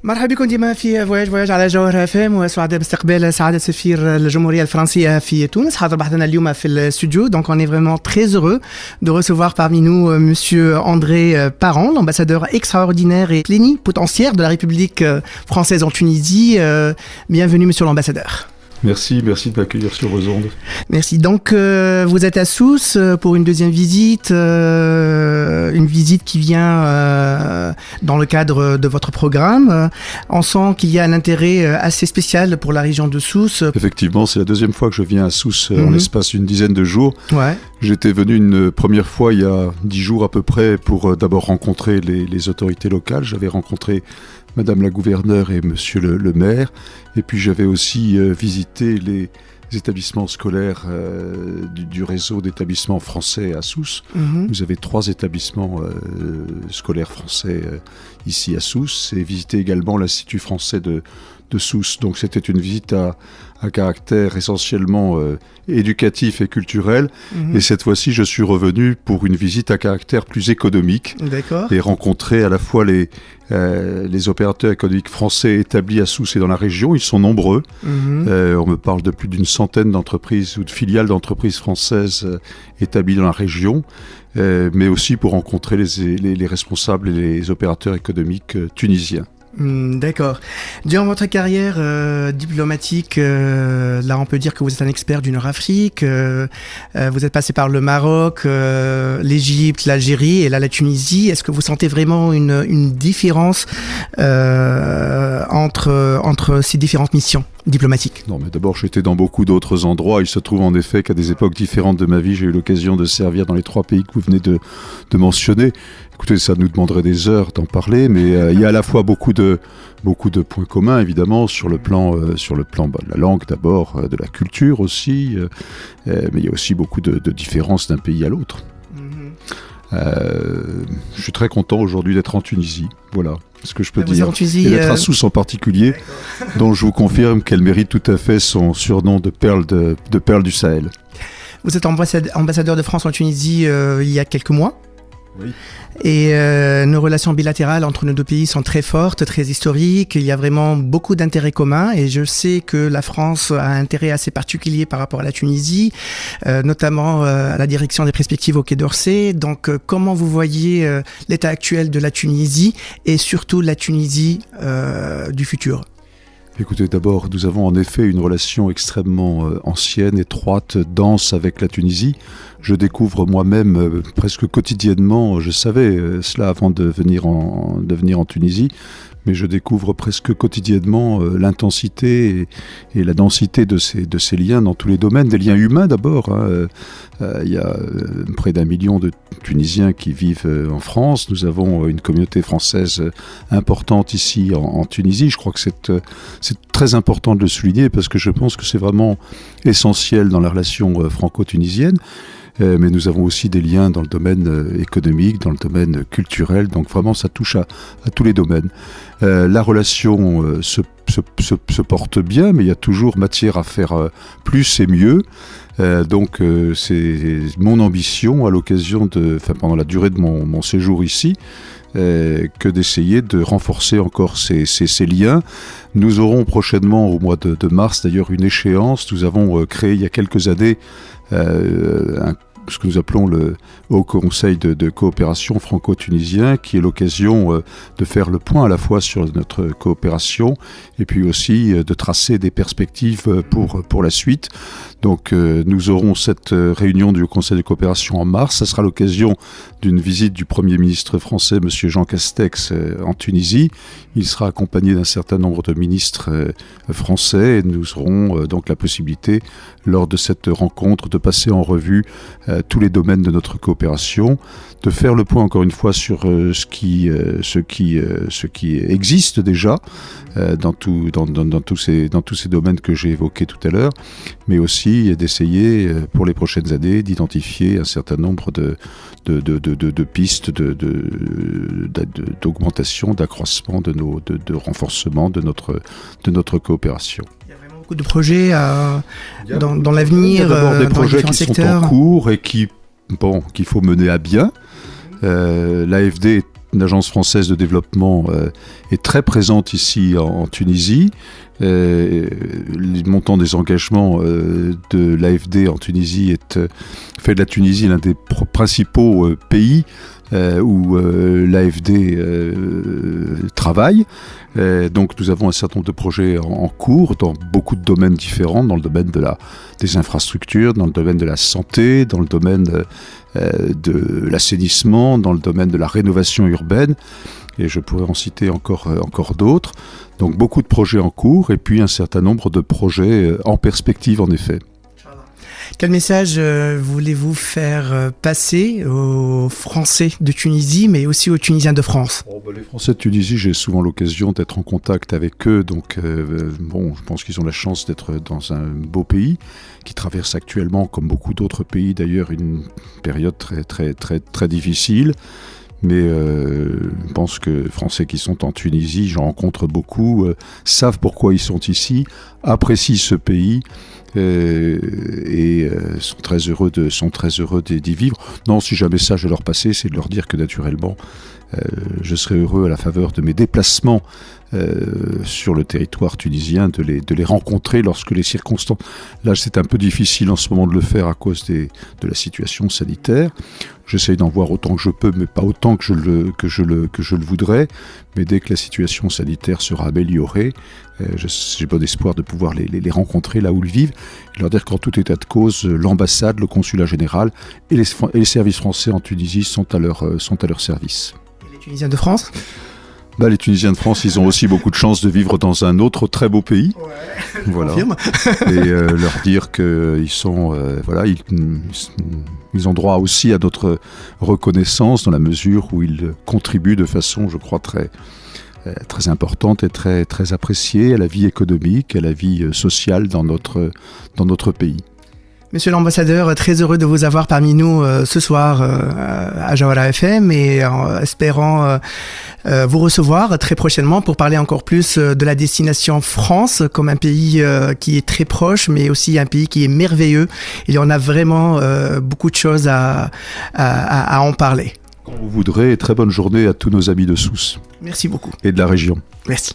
مرحبا بكم ديما في فواياج على جوهر اف ام وسعداء باستقبال سعادة سفير الجمهورية الفرنسية في تونس حاضر بحثنا اليوم في الاستوديو. Donc on est vraiment très heureux de recevoir parmi nous monsieur André Parent, l'ambassadeur extraordinaire et plénipotentiaire de la République française en Tunisie. Bienvenue monsieur l'ambassadeur. Merci de m'accueillir sur vos ondes. Merci. Donc, vous êtes à Sousse pour une deuxième visite, une visite qui vient dans le cadre de votre programme. On sent qu'il y a un intérêt assez spécial pour la région de Sousse. Effectivement, c'est la deuxième fois que je viens à Sousse en l'espace d'une dizaine de jours. Ouais. J'étais venu une première fois il y a 10 jours à peu près pour d'abord rencontrer les autorités locales. J'avais rencontré Madame la gouverneure et Monsieur le maire. Et puis j'avais aussi visité les établissements scolaires du réseau d'établissements français à Sousse. Vous avez 3 établissements scolaires français ici à Sousse et visité également l'Institut français de Sousse. Donc c'était une visite à caractère essentiellement éducatif et culturel. Et cette fois-ci, je suis revenu pour une visite à caractère plus économique. D'accord. Et rencontrer à la fois les opérateurs économiques français établis à Sousse et dans la région. Ils sont nombreux. On me parle de plus d'une centaine d'entreprises ou de filiales d'entreprises françaises établies dans la région. Mais aussi pour rencontrer les responsables et les opérateurs économiques tunisiens. D'accord. Durant votre carrière diplomatique, là on peut dire que vous êtes un expert du Nord-Afrique, vous êtes passé par le Maroc, l'Égypte, l'Algérie et là la Tunisie. Est-ce que vous sentez vraiment une différence entre ces différentes missions diplomatiques? Non, mais d'abord j'étais dans beaucoup d'autres endroits. Il se trouve en effet qu'à des époques différentes de ma vie, j'ai eu l'occasion de servir dans les 3 pays que vous venez de mentionner. Écoutez, ça nous demanderait des heures d'en parler, mais il y a à la fois beaucoup de points communs, évidemment, sur le plan de la langue d'abord, de la culture aussi, mais il y a aussi beaucoup de différences d'un pays à l'autre. Je suis très content aujourd'hui d'être en Tunisie, voilà ce que je peux dire, et d'être à Sousse en particulier, dont je vous confirme qu'elle mérite tout à fait son surnom de perle du Sahel. Vous êtes ambassadeur de France en Tunisie il y a quelques mois. Oui. Et nos relations bilatérales entre nos deux pays sont très fortes, très historiques. Il y a vraiment beaucoup d'intérêts communs et je sais que la France a un intérêt assez particulier par rapport à la Tunisie, notamment à la direction des perspectives au Quai d'Orsay. Donc, comment vous voyez l'état actuel de la Tunisie et surtout la Tunisie du futur ? Écoutez, d'abord, nous avons en effet une relation extrêmement ancienne, étroite, dense avec la Tunisie. Je découvre moi-même presque quotidiennement, je savais cela avant de venir en Tunisie, mais je découvre presque quotidiennement l'intensité et la densité de ces liens dans tous les domaines, des liens humains d'abord. Il y a près d'1 million de Tunisiens qui vivent en France. Nous avons une communauté française importante ici en Tunisie. Je crois que c'est très important de le souligner parce que je pense que c'est vraiment essentiel dans la relation franco-tunisienne. Mais nous avons aussi des liens dans le domaine économique, dans le domaine culturel, donc vraiment ça touche à tous les domaines. La relation se porte bien, mais il y a toujours matière à faire plus et mieux. Donc c'est mon ambition à l'occasion pendant la durée de mon séjour ici, que d'essayer de renforcer encore ces liens. Nous aurons prochainement, au mois de mars d'ailleurs, une échéance. Nous avons créé il y a quelques années ce que nous appelons le Haut Conseil de coopération franco-tunisien, qui est l'occasion de faire le point à la fois sur notre coopération et puis aussi de tracer des perspectives pour la suite. Donc nous aurons cette réunion du Conseil de coopération en mars. Ça sera l'occasion d'une visite du Premier ministre français, M. Jean Castex, en Tunisie. Il sera accompagné d'un certain nombre de ministres français et nous aurons donc la possibilité, lors de cette rencontre, de passer en revue tous les domaines de notre coopération, de faire le point encore une fois sur ce qui existe déjà dans tous ces domaines que j'ai évoqués tout à l'heure, mais aussi d'essayer pour les prochaines années d'identifier un certain nombre de pistes d'augmentation, d'accroissement, de renforcement de notre coopération. Beaucoup de projets dans l'avenir. Il y a d'abord des projets qui secteurs. sont en cours et qu'il faut mener à bien. L'AFD est une agence française de développement est très présente ici en Tunisie. Le montant des engagements de l'AFD en Tunisie fait de la Tunisie l'un des principaux pays où l'AFD travaille. Donc nous avons un certain nombre de projets en cours dans beaucoup de domaines différents, dans le domaine des infrastructures, dans le domaine de la santé, dans le domaine de l'assainissement, dans le domaine de la rénovation urbaine, et je pourrais en citer encore d'autres. Donc beaucoup de projets en cours et puis un certain nombre de projets en perspective en effet. Quel message voulez-vous faire passer aux Français de Tunisie, mais aussi aux Tunisiens de France ? Les Français de Tunisie, j'ai souvent l'occasion d'être en contact avec eux, donc je pense qu'ils ont la chance d'être dans un beau pays qui traverse actuellement, comme beaucoup d'autres pays d'ailleurs, une période très, très, très, très difficile. Mais je pense que les Français qui sont en Tunisie, j'en rencontre beaucoup, savent pourquoi ils sont ici, apprécient ce pays et sont très heureux d'y vivre. Non, si jamais ça je leur passais, c'est de leur dire que naturellement, je serais heureux à la faveur de mes déplacements sur le territoire tunisien de les rencontrer lorsque les circonstances... Là, c'est un peu difficile en ce moment de le faire à cause de la situation sanitaire. J'essaye d'en voir autant que je peux, mais pas autant que je le voudrais. Mais dès que la situation sanitaire sera améliorée, j'ai bon espoir de pouvoir les rencontrer là où ils vivent et leur dire qu'en tout état de cause, l'ambassade, le consulat général et les services français en Tunisie sont à leur service. Et les Tunisiens de France ? Les Tunisiens de France, ils ont aussi beaucoup de chance de vivre dans un autre très beau pays. Ouais, voilà. Confirme. Et leur dire qu'ils sont, ils ont droit aussi à notre reconnaissance dans la mesure où ils contribuent de façon, je crois, très importante et très, très appréciée à la vie économique, à la vie sociale dans notre pays. Monsieur l'ambassadeur, très heureux de vous avoir parmi nous ce soir à Jawara FM et en espérant vous recevoir très prochainement pour parler encore plus de la destination France comme un pays qui est très proche mais aussi un pays qui est merveilleux. Il y en a vraiment beaucoup de choses à en parler. Quand vous voudrez, très bonne journée à tous nos amis de Sousse. Merci beaucoup. Et de la région. Merci.